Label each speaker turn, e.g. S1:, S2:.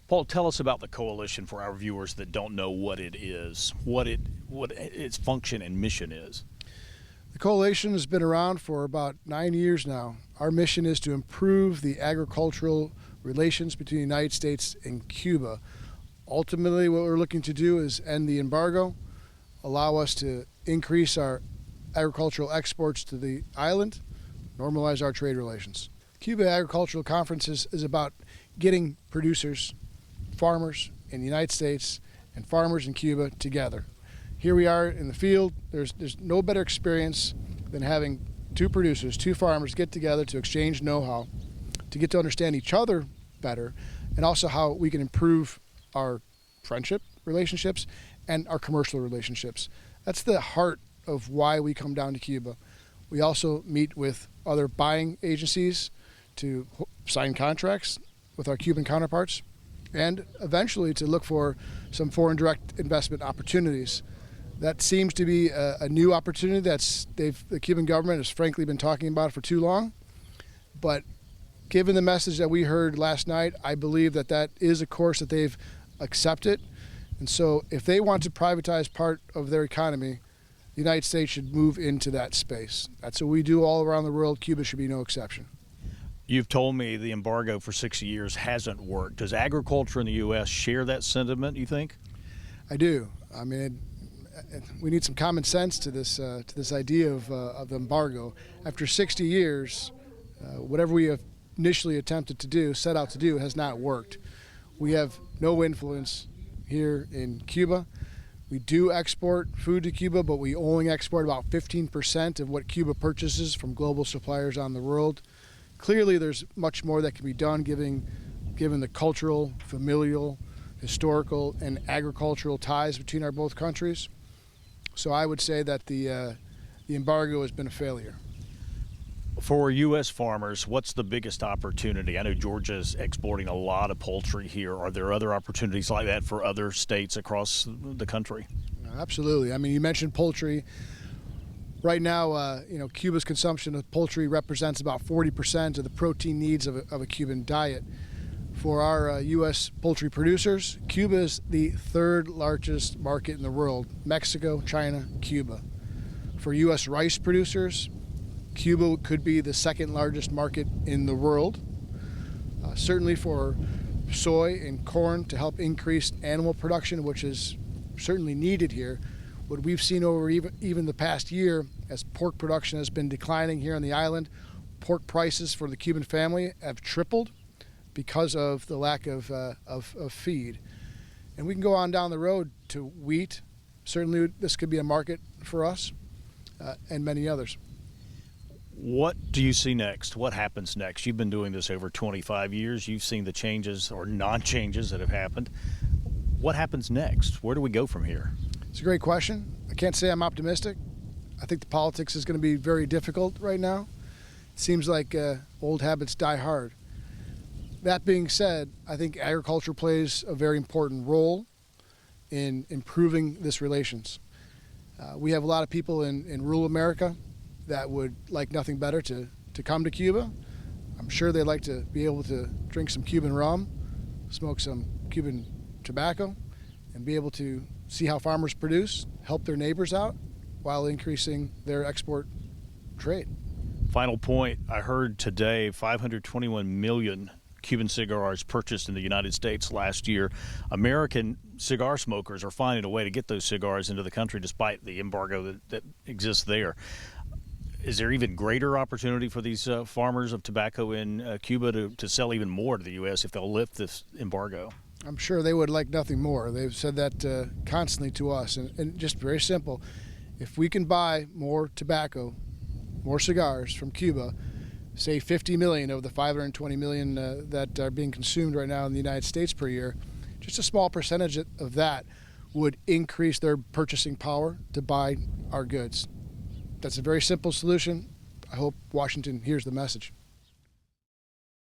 S1: Paul, tell us about the coalition for our viewers that don't know what it is, what its function and mission is.
S2: The coalition has been around for about 9 years now. Our mission is to improve the agricultural relations between the United States and Cuba. Ultimately, what we're looking to do is end the embargo, allow us to increase our agricultural exports to the island, normalize our trade relations. Cuba Agricultural Conference is about getting producers, farmers in the United States and farmers in Cuba together. Here we are in the field. There's no better experience than having two producers, two farmers get together to exchange know-how, to get to understand each other better, and also how we can improve our friendship relationships and our commercial relationships. That's the heart of why we come down to Cuba. We also meet with other buying agencies to sign contracts with our Cuban counterparts, and eventually to look for some foreign direct investment opportunities. That seems to be a new opportunity the Cuban government has frankly been talking about for too long. But given the message that we heard last night, I believe that is a course that they've accepted. And so if they want to privatize part of their economy, the United States should move into that space. That's what we do all around the world. Cuba should be no exception.
S1: You've told me the embargo for 60 years hasn't worked. Does agriculture in the U.S. share that sentiment, you think?
S2: I do. I mean, we need some common sense to this idea of the embargo. After 60 years, whatever we have initially attempted to do, set out to do, has not worked. We have no influence here in Cuba. We do export food to Cuba, but we only export about 15% of what Cuba purchases from global suppliers on the world. Clearly, there's much more that can be done given the cultural, familial, historical, and agricultural ties between our both countries. So I would say that the embargo has been a failure.
S1: For U.S. farmers, what's the biggest opportunity? I know Georgia's exporting a lot of poultry here. Are there other opportunities like that for other states across the country?
S2: Absolutely. I mean, you mentioned poultry. Right now, Cuba's consumption of poultry represents about 40% of the protein needs of a Cuban diet. For our U.S. poultry producers, Cuba is the third largest market in the world. Mexico, China, Cuba. For U.S. rice producers, Cuba could be the second largest market in the world. Certainly for soy and corn to help increase animal production, which is certainly needed here. What we've seen over even the past year, as pork production has been declining here on the island, pork prices for the Cuban family have tripled because of the lack of feed. And we can go on down the road to wheat. Certainly this could be a market for us and many others.
S1: What do you see next? What happens next? You've been doing this over 25 years. You've seen the changes or non-changes that have happened. What happens next? Where do we go from here?
S2: It's a great question. I can't say I'm optimistic. I think the politics is going to be very difficult right now. It seems like old habits die hard. That being said, I think agriculture plays a very important role in improving this relations. We have a lot of people in rural America that would like nothing better to come to Cuba. I'm sure they'd like to be able to drink some Cuban rum, smoke some Cuban tobacco, and be able to see how farmers produce, help their neighbors out while increasing their export trade.
S1: Final point, I heard today 521 million Cuban cigars purchased in the United States last year. American cigar smokers are finding a way to get those cigars into the country despite the embargo that exists there. Is there even greater opportunity for these farmers of tobacco in Cuba to sell even more to the U.S. if they'll lift this embargo?
S2: I'm sure they would like nothing more. They've said that constantly to us. And just very simple, if we can buy more tobacco, more cigars from Cuba, say 50 million of the 520 million that are being consumed right now in the United States per year, just a small percentage of that would increase their purchasing power to buy our goods. That's a very simple solution. I hope Washington hears the message.